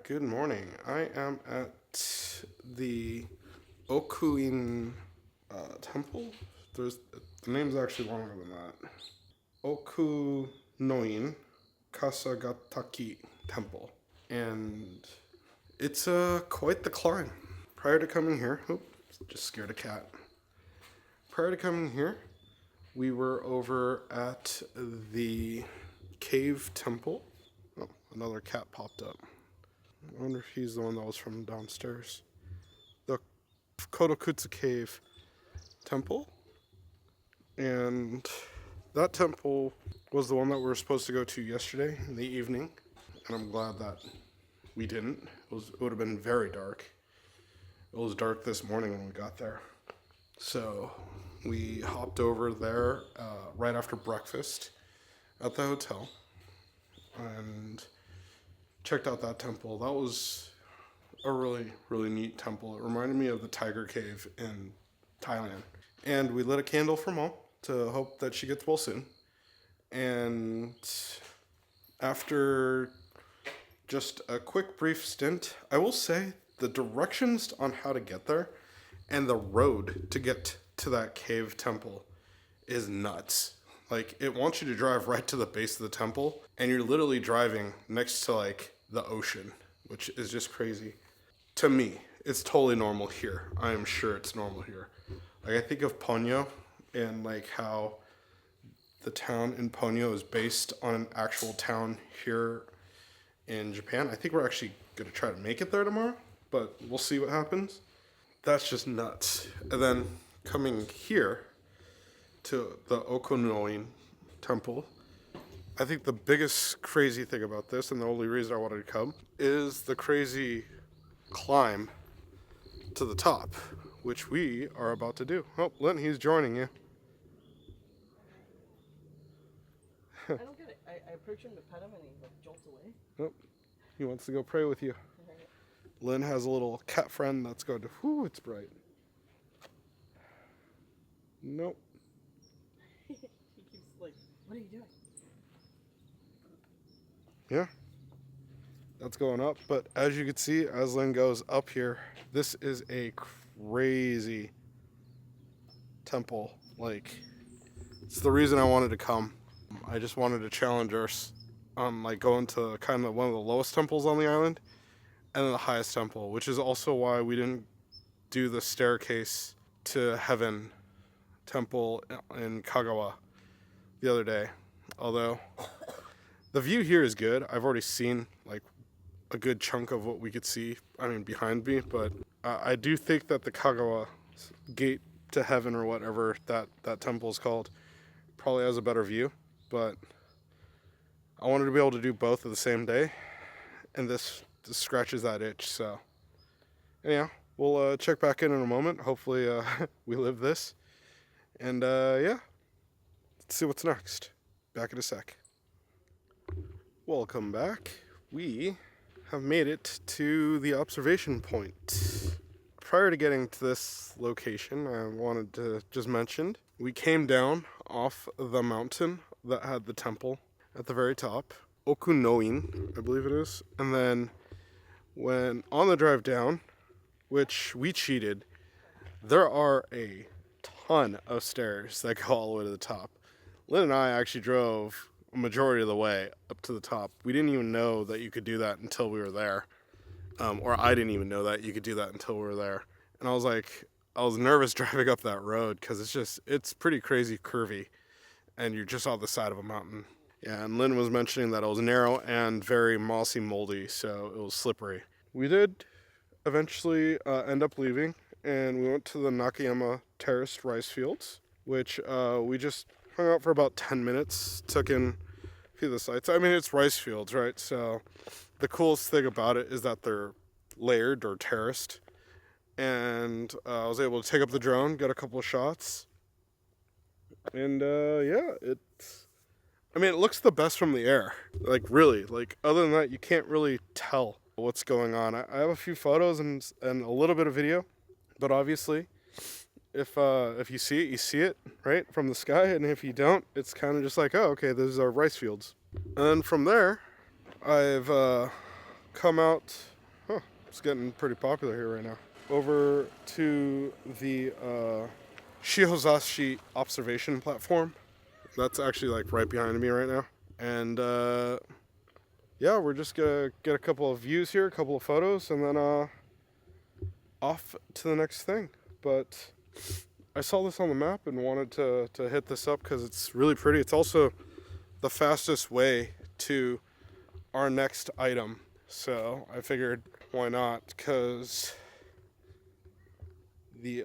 Good morning. I am at the Okunoin Temple. The name's actually longer than that. Okunoin Kasagataki Temple, and it's quite the climb. Prior to coming here, just scared a cat. Prior to coming here, we were over at the Cave Temple. Oh, another cat popped up. I wonder if he's the one that was from downstairs. The Kodokutsu Cave Temple. And that temple was the one that we were supposed to go to yesterday in the evening. And I'm glad that we didn't. It would have been very dark. It was dark this morning when we got there. So we hopped over there right after breakfast at the hotel and checked out that temple. That was a really, really neat temple. It reminded me of the Tiger Cave in Thailand. And we lit a candle for Mom to hope that she gets well soon. And after just a quick, brief stint, I will say the directions on how to get there and the road to get to that cave temple is nuts. Like, it wants you to drive right to the base of the temple, and you're literally driving next to, like, the ocean, which is just crazy. To me, it's totally normal here. I am sure it's normal here. Like, I think of Ponyo and, like, how the town in Ponyo is based on an actual town here in Japan. I think we're actually going to try to make it there tomorrow, but we'll see what happens. That's just nuts. And then coming here to the Okunoin Temple, I think the biggest crazy thing about this, and the only reason I wanted to come, is the crazy climb to the top, which we are about to do. Oh, Lynn, he's joining you. I don't get it. I approach him to pet him and he like jolts away. Oh, he wants to go pray with you. Lynn has a little cat friend that's going to, whoo, it's bright. Nope. He keeps like, what are you doing? Yeah, that's going up. But as you can see, as Lynn goes up here, this is a crazy temple. Like, it's the reason I wanted to come. I just wanted to challenge us on like going to kind of one of the lowest temples on the island and then the highest temple, which is also why we didn't do the staircase to heaven temple in Kagawa the other day. Although the view here is good. I've already seen like a good chunk of what we could see, behind me, but I do think that the Kagawa gate to heaven or whatever that temple is called probably has a better view, but I wanted to be able to do both of the same day, and this scratches that itch. So anyhow, we'll check back in a moment. Hopefully we live this, and yeah, let's see what's next. Back in a sec. Welcome back. We have made it to the observation point. Prior to getting to this location, I wanted to just mention we came down off the mountain that had the temple at the very top, Okunoin, I believe it is. And then when on the drive down, which we cheated, there are a ton of stairs that go all the way to the top. Lynn and I actually drove a majority of the way up to the top. We didn't even know that you could do that until we were there. Or I didn't even know that you could do that until we were there. And I was nervous driving up that road because it's pretty crazy curvy. And you're just on the side of a mountain. Yeah, and Lynn was mentioning that it was narrow and very mossy, moldy, so it was slippery. We did eventually end up leaving, and we went to the Nakayama Terraced Rice Fields, which we just hung out for about 10 minutes, took in a few of the sights. It's rice fields, right? So the coolest thing about it is that they're layered or terraced, and I was able to take up the drone, get a couple of shots. And yeah, it looks the best from the air. Like, really, like, other than that, you can't really tell what's going on. I have a few photos and a little bit of video, but obviously, if you see it, right, from the sky, and if you don't, it's kind of just like, oh, okay, those are rice fields. And from there, I've come out It's getting pretty popular here right now. Over to the Shihozashi observation platform. That's actually like right behind me right now. And yeah, we're just gonna get a couple of views here, a couple of photos, and then off to the next thing. But I saw this on the map and wanted to hit this up because it's really pretty. It's also the fastest way to our next item. So I figured, why not? Because the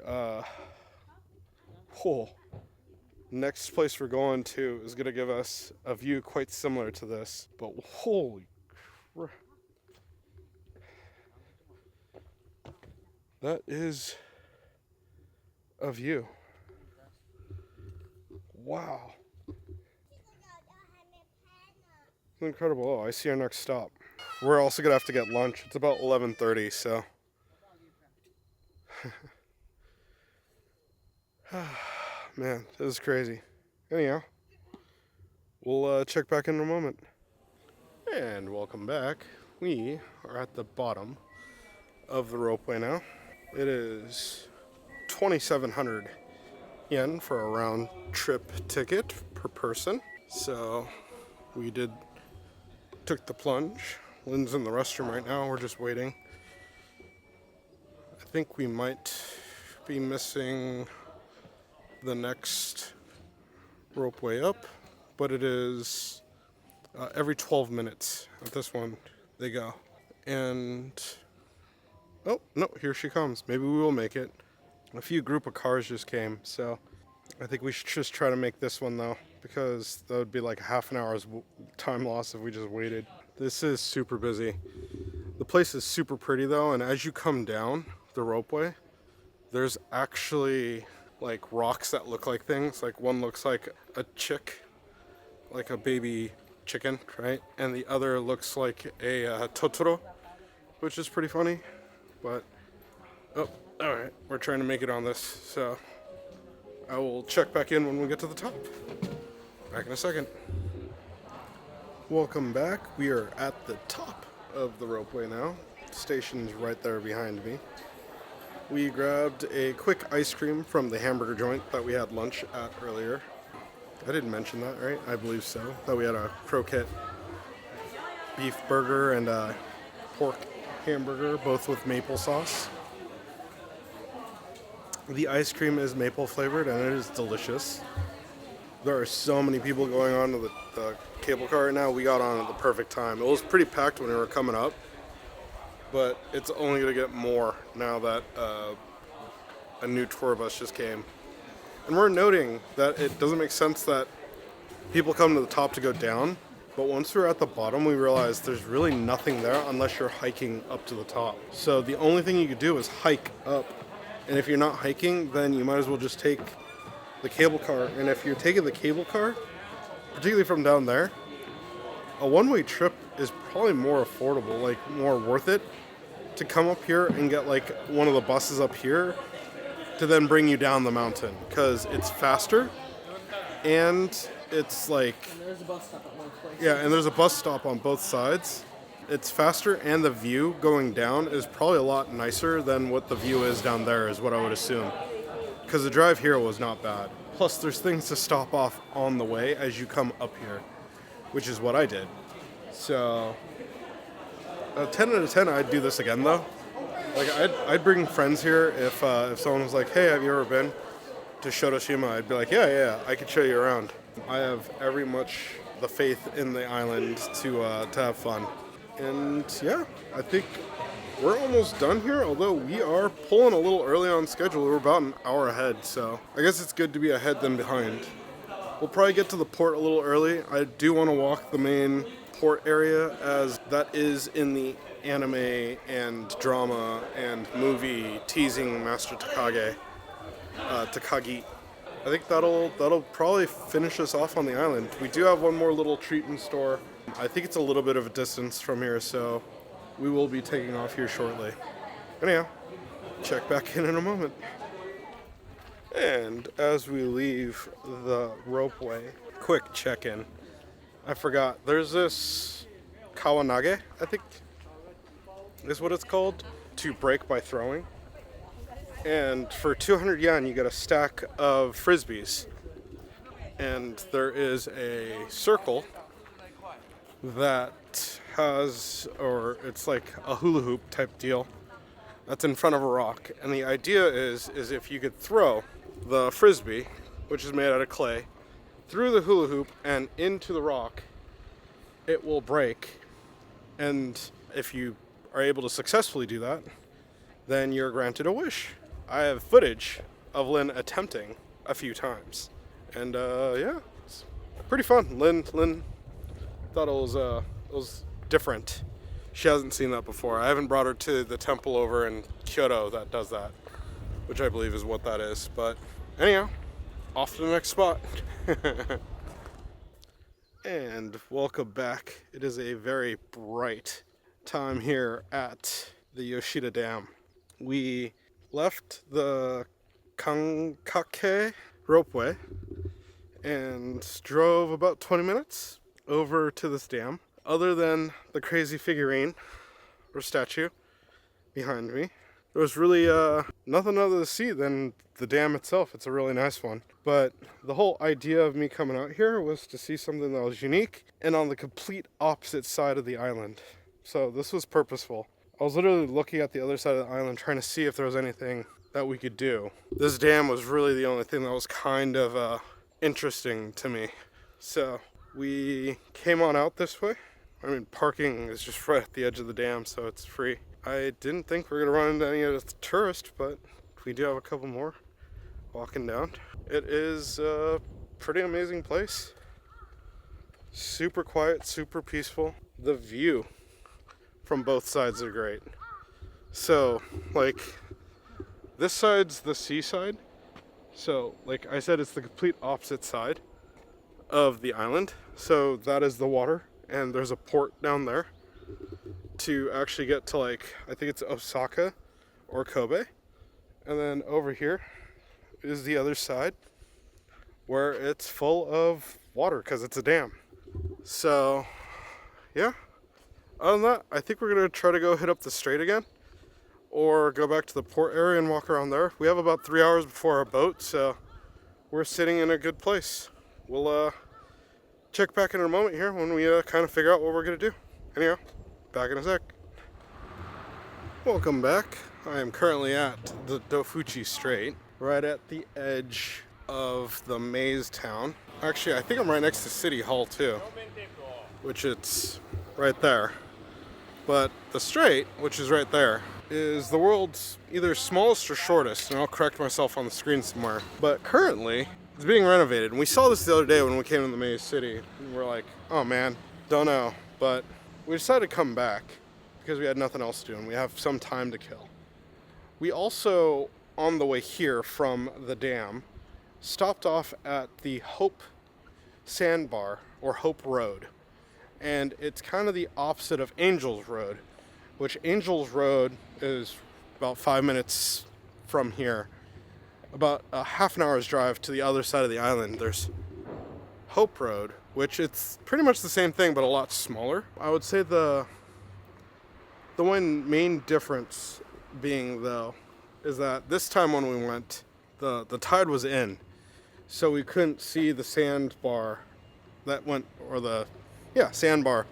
next place we're going to is going to give us a view quite similar to this. But holy crap. That is a view. Wow. Incredible. Oh, I see our next stop. We're also gonna have to get lunch. It's about 11:30, so. Man, this is crazy. Anyhow, we'll check back in a moment. And welcome back. We are at the bottom of the ropeway now. It is 2,700 yen for a round trip ticket per person. So we took the plunge. Lynn's in the restroom right now. We're just waiting. I think we might be missing the next ropeway up, but it is every 12 minutes. At this one, they go. And oh no, here she comes. Maybe we will make it. A few group of cars just came, so I think we should just try to make this one though, because that would be like half an hour's time loss if we just waited. This is super busy. The place is super pretty though, and as you come down the ropeway, there's actually like rocks that look like things. Like one looks like a chick, like a baby chicken, right? And the other looks like a Totoro, which is pretty funny. But, oh, alright, we're trying to make it on this, so I will check back in when we get to the top. Back in a second. Welcome back. We are at the top of the ropeway now. Station's right there behind me. We grabbed a quick ice cream from the hamburger joint that we had lunch at earlier. I didn't mention that, right? I believe so. That we had a croquette beef burger and a pork hamburger, both with maple sauce. The ice cream is maple flavored and it is delicious. There are so many people going on to the cable car right now. We got on at the perfect time. It was pretty packed when we were coming up, but it's only going to get more now that a new tour bus just came. And we're noting that it doesn't make sense that people come to the top to go down, but once we're at the bottom, we realized there's really nothing there unless you're hiking up to the top. So the only thing you could do is hike up. And if you're not hiking, then you might as well just take the cable car. And if you're taking the cable car, particularly from down there, a one-way trip is probably more affordable, like more worth it to come up here and get like one of the buses up here to then bring you down the mountain, because it's faster and it's like, And there's a bus stop at one place. yeah, and there's a bus stop on both sides. It's faster, and the view going down is probably a lot nicer than what the view is down there, is what I would assume. Because the drive here was not bad. Plus, there's things to stop off on the way as you come up here, which is what I did. So, 10 out of 10, I'd do this again, though. Like, I'd bring friends here if someone was like, hey, have you ever been to Shotoshima? I'd be like, yeah, I could show you around. I have every much the faith in the island to have fun. And yeah, I think we're almost done here, although we are pulling a little early on schedule. We're about an hour ahead, so I guess it's good to be ahead than behind. We'll probably get to the port a little early. I do want to walk the main port area, as that is in the anime and drama and movie teasing Master Takagi. I think that'll probably finish us off on the island. We do have one more little treatment store. I think it's a little bit of a distance from here, so we will be taking off here shortly. Anyhow, check back in a moment. And as we leave the ropeway, quick check-in. I forgot, there's this Kawanage, I think is what it's called. to break by throwing. And for 200 yen, you get a stack of frisbees. And there is a circle that has, or it's like a hula hoop type deal that's in front of a rock. And the idea is if you could throw the frisbee, which is made out of clay, through the hula hoop and into the rock, it will break. And if you are able to successfully do that, then you're granted a wish. I have footage of Lynn attempting a few times. And yeah, it's pretty fun. Lynn thought it was different. She hasn't seen that before. I haven't brought her to the temple over in Kyoto that does that, which I believe is what that is. But anyhow, off to the next spot. And welcome back. It is a very bright time here at the Yoshida Dam. We left the Kankake ropeway and drove about 20 minutes over to this dam. Other than the crazy figurine or statue behind me, there was really nothing other to see than the dam itself. It's a really nice one. But the whole idea of me coming out here was to see something that was unique and on the complete opposite side of the island. So this was purposeful. I was literally looking at the other side of the island trying to see if there was anything that we could do. This dam was really the only thing that was kind of interesting to me. So we came on out this way. I mean, parking is just right at the edge of the dam, so it's free. I didn't think we were going to run into any of the tourists, but we do have a couple more walking down. It is a pretty amazing place. Super quiet, super peaceful. The view from both sides are great. So, like, this side's the seaside. So, like I said, it's the complete opposite side of the island. So that is the water, and there's a port down there to actually get to, like, I think it's Osaka or Kobe. And then over here is the other side where it's full of water because it's a dam. So, yeah. Other than that, I think we're going to try to go hit up the strait again or go back to the port area and walk around there. We have about 3 hours before our boat, so we're sitting in a good place. We'll check back in a moment here when we kind of figure out what we're going to do. Anyhow, back in a sec. Welcome back. I am currently at the Dofuchi Strait, right at the edge of the maze town. Actually, I think I'm right next to City Hall too, which it's right there. But the strait, which is right there, is the world's either smallest or shortest, and I'll correct myself on the screen somewhere. But currently, it's being renovated, and we saw this the other day when we came to the maze city, and we're like, oh man, don't know. But we decided to come back because we had nothing else to do, and we have some time to kill. We also, on the way here from the dam, stopped off at the Hope Sandbar, or Hope Road. And it's kind of the opposite of Angels Road, which Angels Road is about 5 minutes from here. About a half an hour's drive to the other side of the island, there's Hope Road, which it's pretty much the same thing, but a lot smaller. I would say the one main difference being, though, is that this time when we went, the tide was in, so we couldn't see the sandbar that went, or the sandbar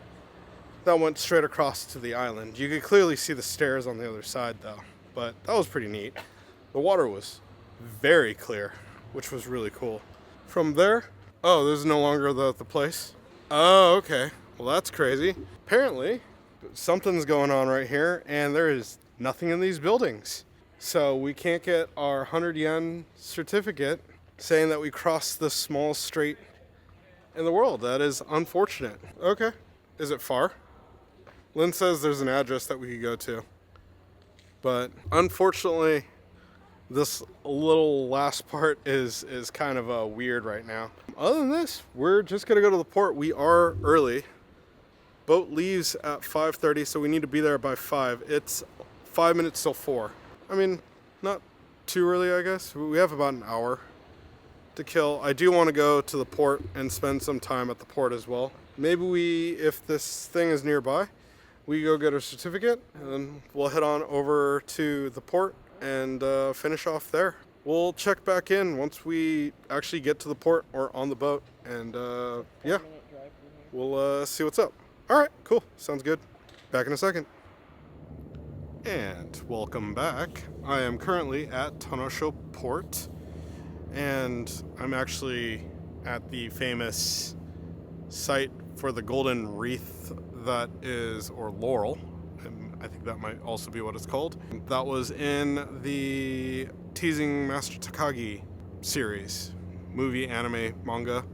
that went straight across to the island. You could clearly see the stairs on the other side, though, but that was pretty neat. The water was very clear, which was really cool. From there, oh, this is no longer the place. Oh, okay. Well, that's crazy. Apparently, something's going on right here, and there is nothing in these buildings. So we can't get our 100 yen certificate saying that we crossed the smallest strait in the world. That is unfortunate. Okay. Is it far? Lynn says there's an address that we could go to. But unfortunately, this little last part is kind of weird right now. Other than this, we're just going to go to the port. We are early. Boat leaves at 5:30, so we need to be there by 5. It's 5 minutes till 4. I mean, not too early, I guess. We have about an hour to kill. I do want to go to the port and spend some time at the port as well. Maybe if this thing is nearby, we go get our certificate, and then we'll head on over to the port and finish off there. We'll check back in once we actually get to the port or on the boat, and yeah, 5-minute drive from here. we'll see what's up. All right, cool. Sounds good. Back in a second. And welcome back. I am currently at Tonosho Port, and I'm actually at the famous site for the golden wreath that is, or laurel, and I think that might also be what it's called. That was in the Teasing Master Takagi series, movie, anime, manga,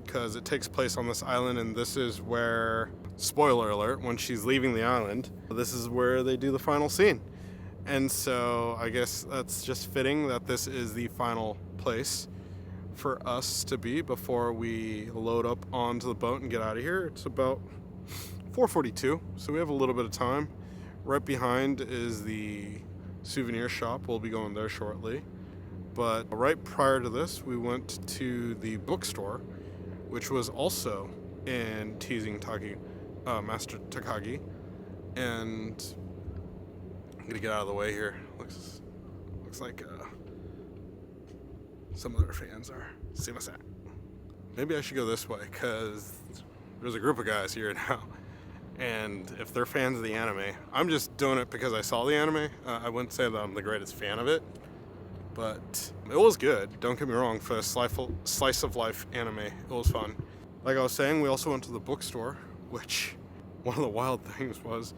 because it takes place on this island, and this is where, spoiler alert, when she's leaving the island, this is where they do the final scene. And so I guess that's just fitting that this is the final place for us to be before we load up onto the boat and get out of here. It's about 4:42, so we have a little bit of time. Right behind is the souvenir shop. We'll be going there shortly. But right prior to this, we went to the bookstore, which was also in Teasing Master Takagi. And I'm gonna get out of the way here. Looks like some of their fans are. See what's that? Maybe I should go this way because there's a group of guys here now. And if they're fans of the anime, I'm just doing it because I saw the anime. I wouldn't say that I'm the greatest fan of it, but it was good. Don't get me wrong, for a slice of life anime, it was fun. Like I was saying, we also went to the bookstore, which one of the wild things was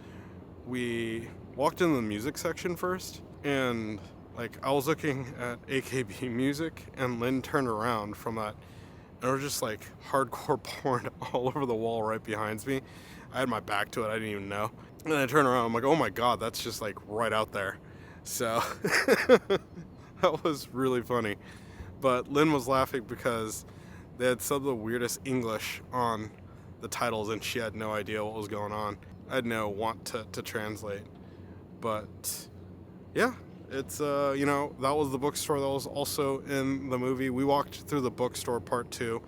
we walked in the music section first, and like I was looking at AKB music, and Lynn turned around from that, and there was just like hardcore porn all over the wall right behind me. I had my back to it, I didn't even know. And then I turned around, I'm like, oh my god, that's just like right out there. So that was really funny. But Lynn was laughing because they had some of the weirdest English on the titles, and she had no idea what was going on. I had no want to translate. But yeah, it's, you know, that was the bookstore that was also in the movie. We walked through the bookstore part 2,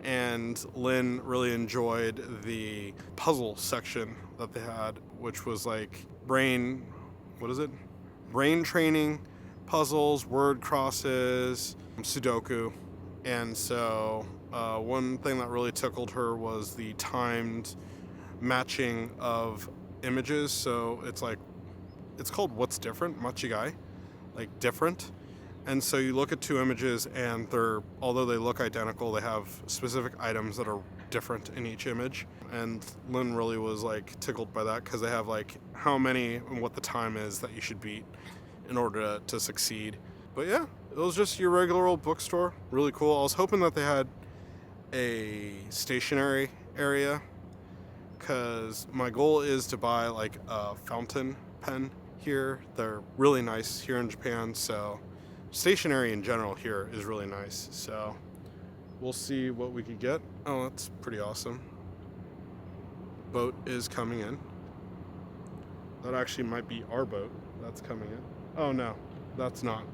and Lynn really enjoyed the puzzle section that they had, which was like brain training, puzzles, word crosses, Sudoku. And so one thing that really tickled her was the timed matching of images. So it's called What's Different, Machigai, like different. And so you look at two images, and although they look identical, they have specific items that are different in each image. And Lynn really was like tickled by that because they have like how many and what the time is that you should beat in order to succeed. But yeah, it was just your regular old bookstore. Really cool. I was hoping that they had a stationery area, because my goal is to buy like a fountain pen here. They're really nice here in Japan, so stationery in general here is really nice. So we'll see what we could get. Oh, that's pretty awesome. Boat is coming in. That actually might be our boat that's coming in. Oh no, that's not.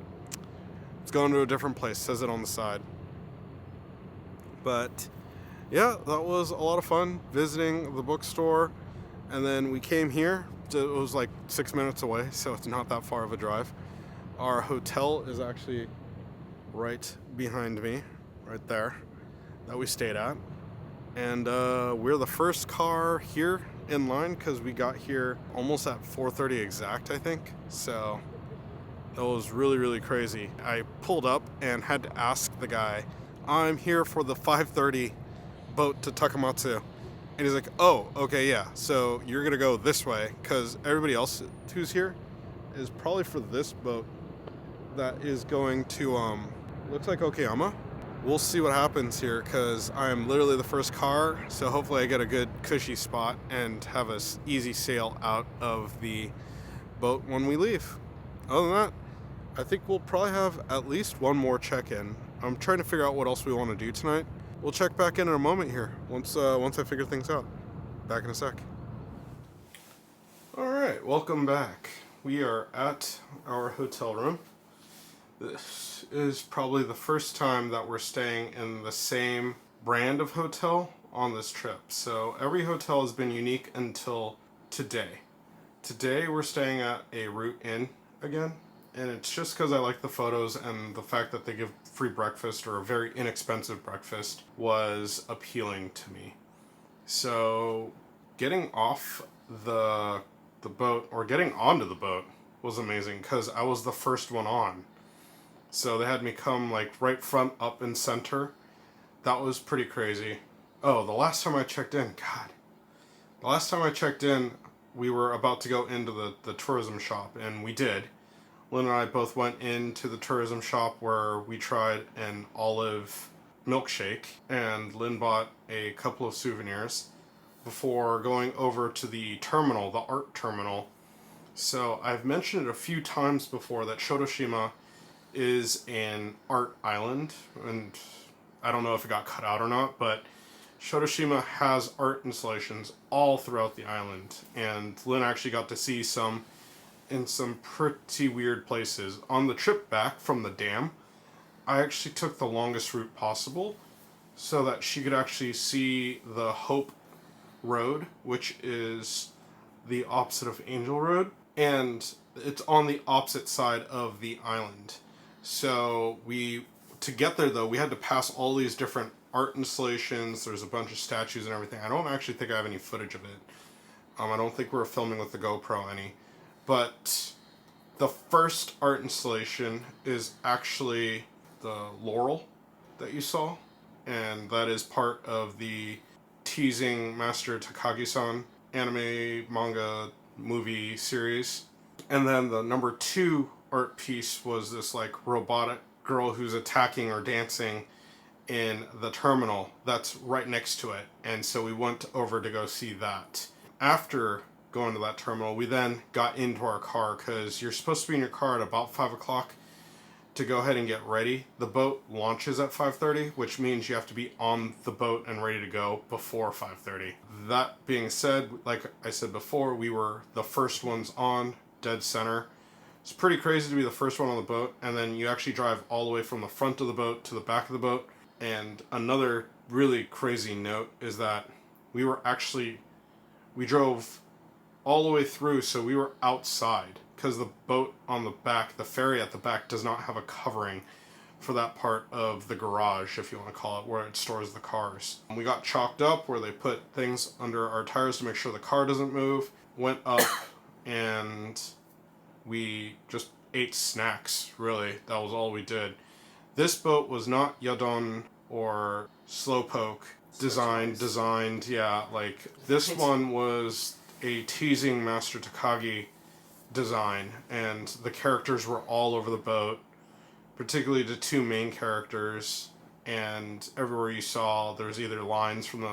It's going to a different place, says it on the side. But yeah, that was a lot of fun visiting the bookstore. And then we came here. It was like 6 minutes away, so it's not that far of a drive. Our hotel is actually right behind me, right there, that we stayed at. And we're the first car here in line because we got here almost at 4:30 exact, I think. So that was really, really crazy. I pulled up and had to ask the guy, I'm here for the 5:30 boat to Takamatsu. And he's like, oh, okay, yeah, so you're gonna go this way, because everybody else who's here is probably for this boat that is going to, looks like Okayama. We'll see what happens here, because I am literally the first car, so hopefully I get a good cushy spot and have a easy sail out of the boat when we leave. Other than that, I think we'll probably have at least one more check-in. I'm trying to figure out what else we want to do tonight. We'll check back in a moment here, once I figure things out. Back in a sec. Alright, welcome back. We are at our hotel room. This is probably the first time that we're staying in the same brand of hotel on this trip. So every hotel has been unique until today. Today we're staying at a Root Inn again, and it's just because I like the photos and the fact that they give free breakfast or a very inexpensive breakfast was appealing to me. So getting off the boat, or getting onto the boat, was amazing because I was the first one on. So they had me come like right front, up and center. That was pretty crazy. Oh, the last time I checked in, God. The last time I checked in, we were about to go into the tourism shop, and we did. Lynn and I both went into the tourism shop where we tried an olive milkshake, and Lynn bought a couple of souvenirs before going over to the terminal, the art terminal. So I've mentioned it a few times before that Shotoshima is an art island, and I don't know if it got cut out or not, but Shotoshima has art installations all throughout the island, and Lynn actually got to see some in some pretty weird places. On the trip back from the dam, I actually took the longest route possible so that she could actually see the Hope Road, which is the opposite of Angel Road, and it's on the opposite side of the island. So to get there though, we had to pass all these different art installations. There's a bunch of statues and everything. I don't actually think I have any footage of it. I don't think we were filming with the GoPro any. But the first art installation is actually the Laurel that you saw, and that is part of the teasing Master Takagi-san anime, manga, movie series. And then the number 2 art piece was this like robotic girl who's attacking or dancing in the terminal that's right next to it. And so we went over to go see that. After going to that terminal, we then got into our car because you're supposed to be in your car at about 5 o'clock to go ahead and get ready. The boat launches at 5:30, which means you have to be on the boat and ready to go before 5:30. That being said, like I said before, we were the first ones on, dead center. It's pretty crazy to be the first one on the boat, and then you actually drive all the way from the front of the boat to the back of the boat. And another really crazy note is that we drove all the way through, so we were outside because the boat on the back, the ferry at the back, does not have a covering for that part of the garage, if you want to call it, where it stores the cars. We got chalked up where they put things under our tires to make sure the car doesn't move, went up, and we just ate snacks, really. That was all we did. This boat was not Yadon or Slowpoke designed, yeah, like this one was a teasing Master Takagi design, and the characters were all over the boat, particularly the 2 main characters, and everywhere you saw there's either lines from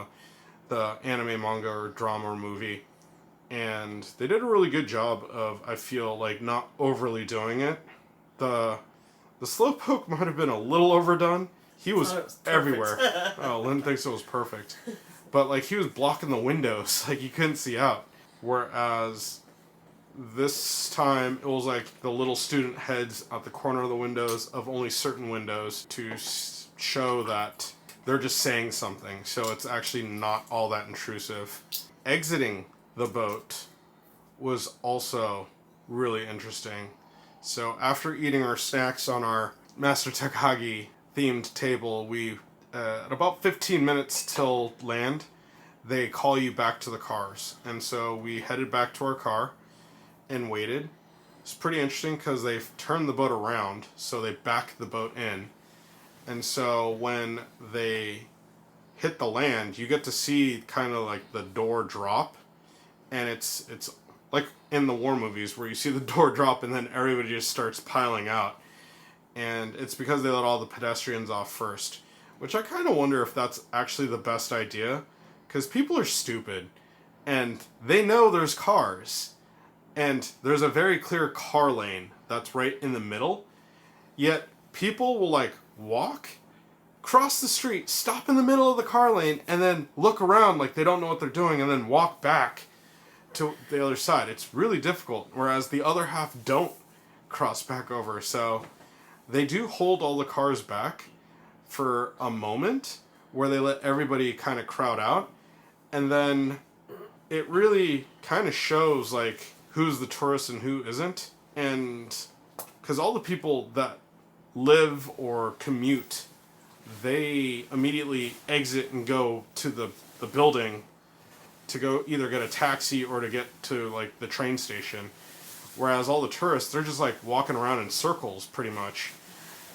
the anime, manga, or drama or movie, and they did a really good job of, I feel like, not overly doing it. The Slowpoke might have been a little overdone. He was everywhere. Oh, Lynn thinks it was perfect. But, like, he was blocking the windows. Like, you couldn't see out. Whereas this time, it was like the little student heads at the corner of the windows of only certain windows to show that they're just saying something. So it's actually not all that intrusive. Exiting the boat was also really interesting. So after eating our snacks on our Master Takagi themed table, we at about 15 minutes till land, they call you back to the cars. And so we headed back to our car and waited. It's pretty interesting because they've turned the boat around, so they back the boat in. And so when they hit the land, you get to see kind of like the door drop, and it's like in the war movies where you see the door drop and then everybody just starts piling out. And it's because they let all the pedestrians off first, which I kind of wonder if that's actually the best idea, because people are stupid and they know there's cars and there's a very clear car lane that's right in the middle, yet people will like walk, cross the street, stop in the middle of the car lane, and then look around like they don't know what they're doing and then walk back to the other side. It's really difficult, whereas the other half don't cross back over. So they do hold all the cars back for a moment where they let everybody kind of crowd out, and then it really kind of shows like who's the tourist and who isn't. And because all the people that live or commute, they immediately exit and go to the building to go either get a taxi or to get to like the train station. Whereas all the tourists, they're just like walking around in circles pretty much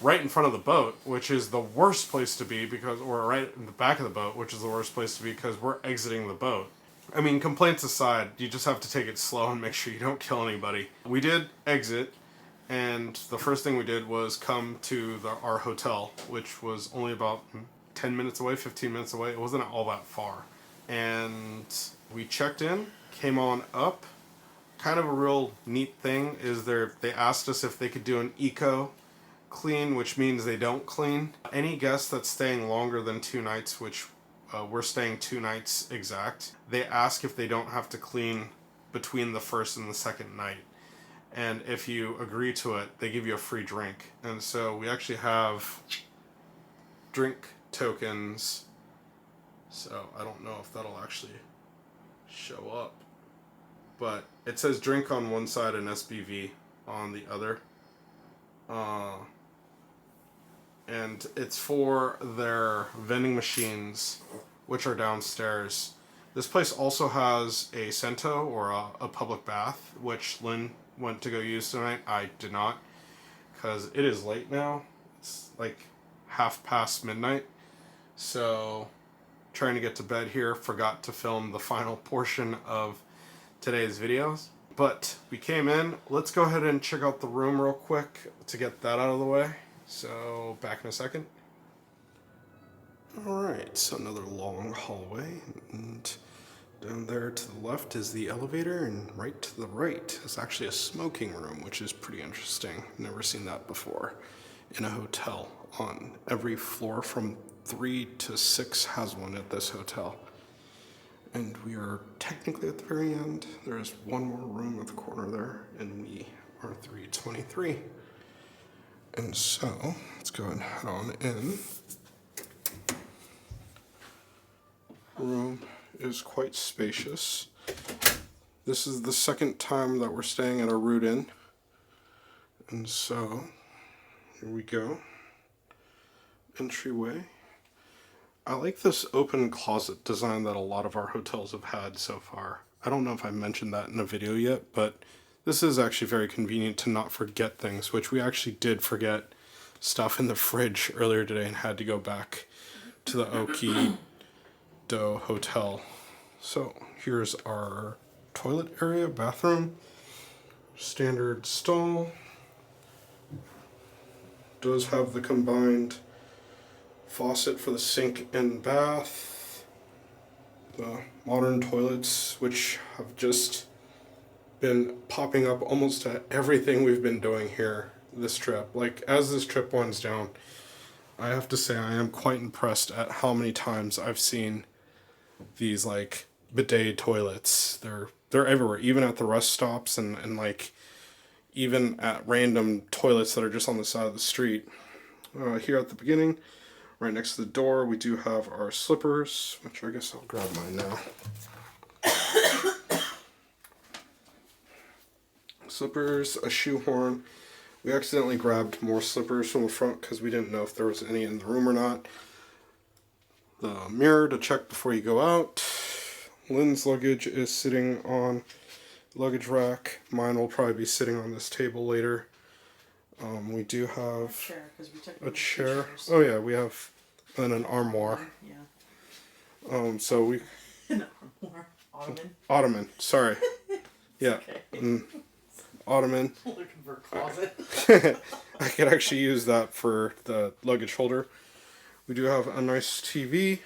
right in front of the boat, which is the worst place to be because, or right in the back of the boat, which is the worst place to be because we're exiting the boat. I mean, complaints aside, you just have to take it slow and make sure you don't kill anybody. We did exit, and the first thing we did was come to our hotel, which was only about 10 minutes away, 15 minutes away. It wasn't all that far. And we checked in, came on up. Kind of a real neat thing is they asked us if they could do an eco clean, which means they don't clean. Any guest that's staying longer than 2 nights, which we're staying 2 nights exact, they ask if they don't have to clean between the first and the second night. And if you agree to it, they give you a free drink. And so we actually have drink tokens. So I don't know if that'll actually show up. But it says drink on one side and SBV on the other. And it's for their vending machines, which are downstairs. This place also has a Sento, or a public bath, which Lynn went to go use tonight. I did not, because it is late now. It's like midnight. So, trying to get to bed here, forgot to film the final portion of today's videos. But we came in. Let's go ahead and check out the room real quick to get that out of the way. So, back in a second. Alright, so another long hallway, and down there to the left is the elevator, and right to the right is actually a smoking room, which is pretty interesting. Never seen that before in a hotel. On every floor from 3 to 6 has one at this hotel. And we are technically at the very end. There's one more room at the corner there, and we are 323. And so, let's go ahead and head on in. Room is quite spacious. This is the second time that we're staying at our Root Inn. And so, here we go. Entryway. I like this open closet design that a lot of our hotels have had so far. I don't know if I mentioned that in a video yet, but this is actually very convenient to not forget things, which we actually did forget stuff in the fridge earlier today and had to go back to the Okido Hotel. So here's our toilet area, bathroom, standard stall. Does have the combined faucet for the sink and bath. The modern toilets, which have just been popping up almost at everything we've been doing here this trip. Like, as this trip winds down, I have to say I am quite impressed at how many times I've seen these like bidet toilets. They're everywhere, even at the rest stops and like even at random toilets that are just on the side of the street. Here at the beginning, right next to the door, we do have our slippers, which I guess I'll grab mine now. Slippers, a shoehorn. We accidentally grabbed more slippers from the front because we didn't know if there was any in the room or not. The mirror to check before you go out. Lynn's luggage is sitting on the luggage rack. Mine will probably be sitting on this table later. We do have a chair. Oh yeah, we have an armoire. Yeah. So we. An armoire. Ottoman. Ottoman. Sorry. Yeah. Okay. Ottoman. Looking for a closet. I could actually use that for the luggage holder. We do have a nice TV,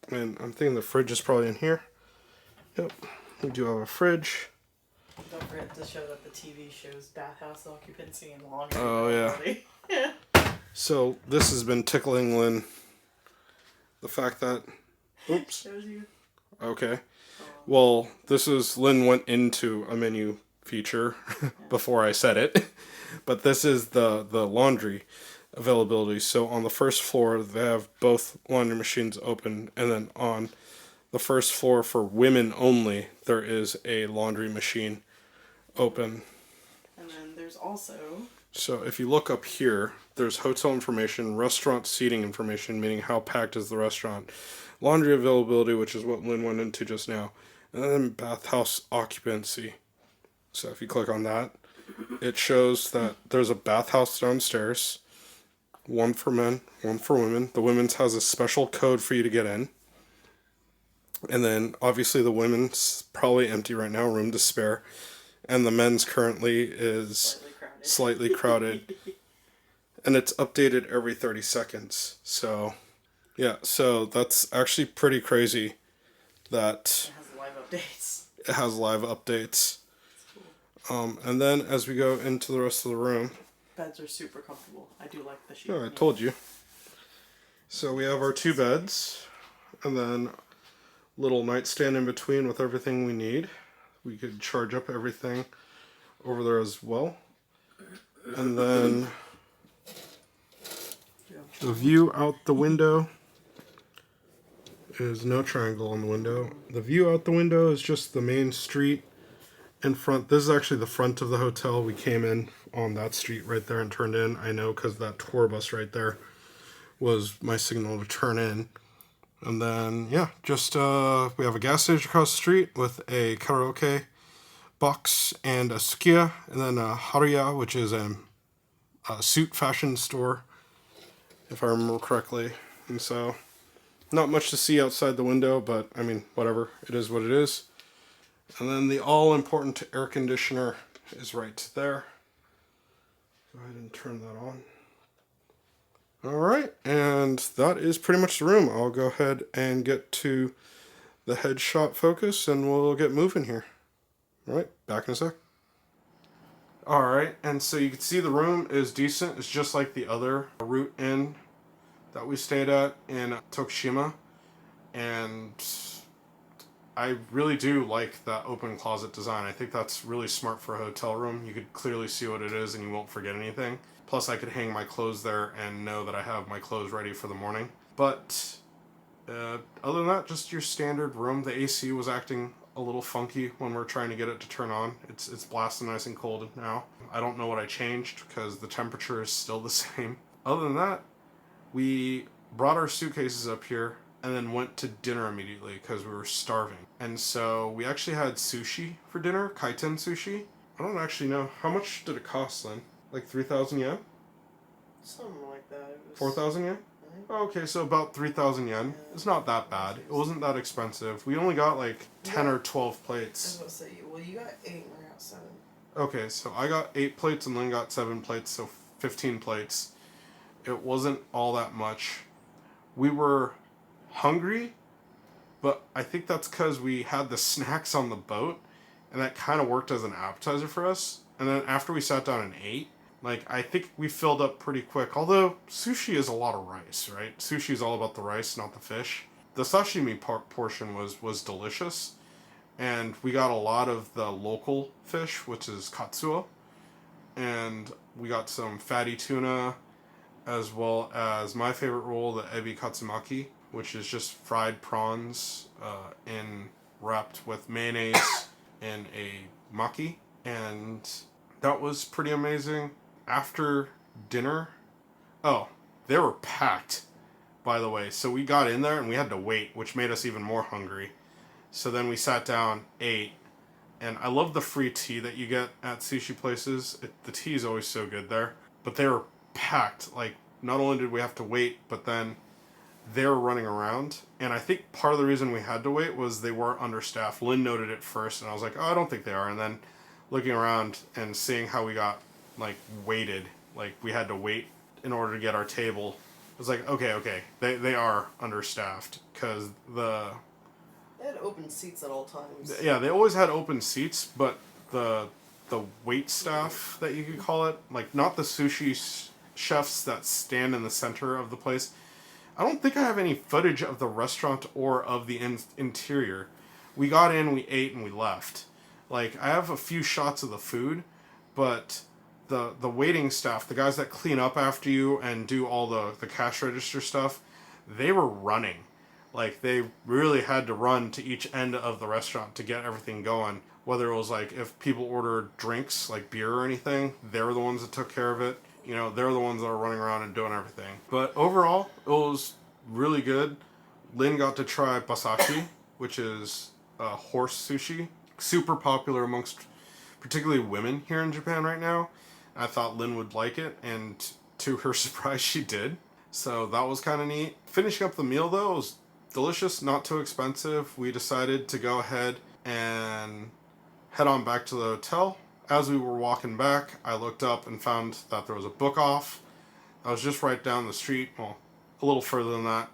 and I'm thinking the fridge is probably in here. Yep. We do have a fridge. Don't forget to show that the TV shows bathhouse occupancy and laundry. Oh, yeah. So, this has been tickling Lynn. The fact that... Oops. Shows you. Okay. Well, this is... Lynn went into a menu feature before I said it. But this is the laundry availability. So, on the first floor, they have both laundry machines open. And then on the first floor for women only, there is a laundry machine open. And then there's also... So if you look up here, there's hotel information, restaurant seating information, meaning how packed is the restaurant, laundry availability, which is what Lynn went into just now, and then bathhouse occupancy. So if you click on that, it shows that there's a bathhouse downstairs, one for men, one for women. The women's has a special code for you to get in. And then obviously the women's probably empty right now, room to spare. And the men's currently is slightly crowded. And it's updated every 30 seconds. So, yeah, so that's actually pretty crazy that It has live updates. it has live updates. And then as we go into the rest of the room... Beds are super comfortable. I do like the sheet. Oh, I told you. So we have our 2 beds. And then little nightstand in between with everything we need. We could charge up everything over there as well. And then the view out the window is no triangle on the window. The view out the window is just the main street in front. This is actually the front of the hotel. We came in on that street right there and turned in. I know because that tour bus right there was my signal to turn in. And then, yeah, just we have a gas station across the street with a karaoke box and a sukiya, and then a haruya, which is a suit fashion store, if I remember correctly. And so, not much to see outside the window, but I mean, whatever. It is what it is. And then the all-important air conditioner is right there. Go ahead and turn that on. Alright, and that is pretty much the room. I'll go ahead and get to the headshot focus and we'll get moving here. Alright, back in a sec. Alright, and so you can see the room is decent. It's just like the other route in that we stayed at in Tokushima. And I really do like that open closet design. I think that's really smart for a hotel room. You could clearly see what it is and you won't forget anything. Plus I could hang my clothes there and know that I have my clothes ready for the morning. But other than that, just your standard room. The AC was acting a little funky when we're trying to get it to turn on. It's blasting nice and cold now. I don't know what I changed because the temperature is still the same. Other than that, we brought our suitcases up here and then went to dinner immediately because we were starving. And so we actually had sushi for dinner, kaiten sushi. I don't actually know. How much did it cost, Lynn? Like 3,000 yen? Something like that. 4,000 yen? Okay, so about 3,000 yen. Yeah. It's not that bad. It wasn't that expensive. We only got like 10 or 12 plates. I was going to say, well, you got 8 and I got 7. Okay, so I got 8 plates and Lynn got 7 plates, so 15 plates. It wasn't all that much. We were hungry, but I think that's because we had the snacks on the boat, and that kind of worked as an appetizer for us. And then after we sat down and ate, like, I think we filled up pretty quick. Although, sushi is a lot of rice, right? Sushi is all about the rice, not the fish. The sashimi portion was delicious. And we got a lot of the local fish, which is katsuo. And we got some fatty tuna, as well as my favorite roll, the ebi katsumaki, which is just fried prawns wrapped with mayonnaise and a maki. And that was pretty amazing. After dinner, they were packed, by the way. So we got in there and we had to wait, which made us even more hungry. So then we sat down, ate, and I love the free tea that you get at sushi places. The tea is always so good there. But they were packed. Like, not only did we have to wait, but then they were running around. And I think part of the reason we had to wait was they were understaffed. Lynn noted it first, and I was like, I don't think they are. And then looking around and seeing how we got, like, waited, like, we had to wait in order to get our table. It was like, okay, they are understaffed, because They had open seats at all times. Yeah, they always had open seats, but the wait staff, that you could call it, like, not the sushi chefs that stand in the center of the place. I don't think I have any footage of the restaurant or of the interior. We got in, we ate, and we left. Like, I have a few shots of the food, but the waiting staff, the guys that clean up after you and do all the cash register stuff, they were running. Like, they really had to run to each end of the restaurant to get everything going. Whether it was like if people ordered drinks, like beer or anything, they were the ones that took care of it. You know, they're the ones that are running around and doing everything. But overall, it was really good. Lynn got to try basashi, which is horse sushi. Super popular amongst particularly women here in Japan right now. I thought Lynn would like it, and to her surprise, she did. So that was kind of neat. Finishing up the meal, though, it was delicious, not too expensive. We decided to go ahead and head on back to the hotel. As we were walking back, I looked up and found that there was a book off. I was just right down the street, well, a little further than that.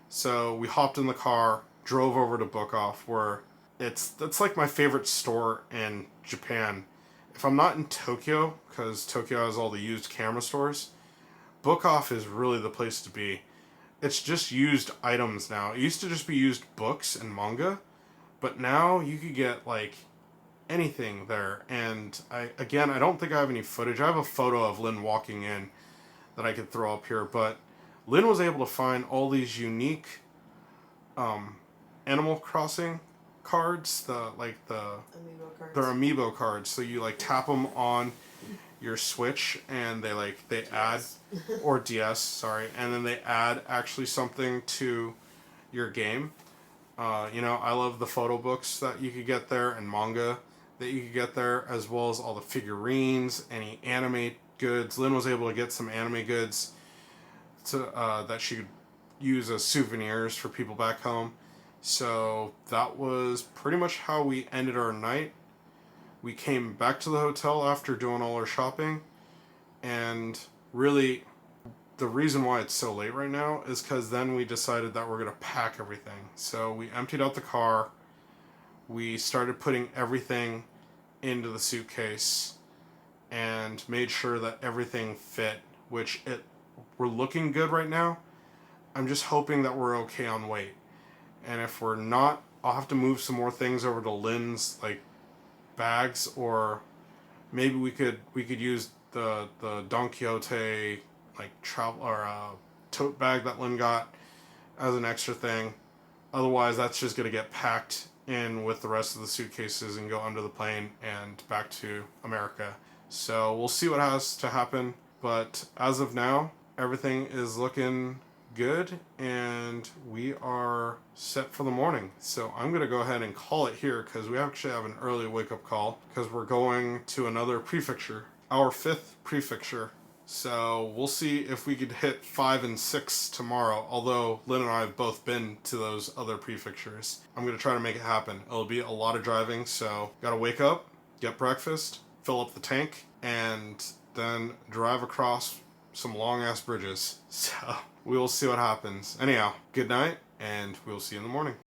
So we hopped in the car, drove over to Book Off, where that's like my favorite store in Japan. If I'm not in Tokyo, because Tokyo has all the used camera stores, Book Off is really the place to be. It's just used items now. It used to just be used books and manga, but now you could get like anything there. And I don't think I have any footage. I have a photo of Lynn walking in that I could throw up here, but Lynn was able to find all these unique Animal Crossing cards, Amiibo cards. they're amiibo cards. So you like tap them on your Switch, and they add, or DS, sorry, and then they add actually something to your game. I love the photo books that you could get there and manga that you could get there, as well as all the figurines, any anime goods. Lynn was able to get some anime goods that she could use as souvenirs for people back home. So that was pretty much how we ended our night. We came back to the hotel after doing all our shopping, and really the reason why it's so late right now is because then we decided that we're going to pack everything. So we emptied out the car, we started putting everything into the suitcase, and made sure that everything fit, we're looking good right now. I'm just hoping that we're okay on weight. And if we're not, I'll have to move some more things over to Lynn's like bags, or maybe we could use the Don Quixote like travel or tote bag that Lynn got as an extra thing. Otherwise, that's just gonna get packed in with the rest of the suitcases and go under the plane and back to America. So we'll see what has to happen. But as of now, everything is looking good, and we are set for the morning. So I'm gonna go ahead and call it here, because we actually have an early wake-up call, because we're going to another prefecture, our 5th prefecture. So we'll see if we could hit 5 and 6 tomorrow, although Lynn and I have both been to those other prefectures. I'm gonna try to make it happen. It'll be a lot of driving, so gotta wake up, get breakfast, fill up the tank, and then drive across some long-ass bridges. So we will see what happens. Anyhow, good night, and we'll see you in the morning.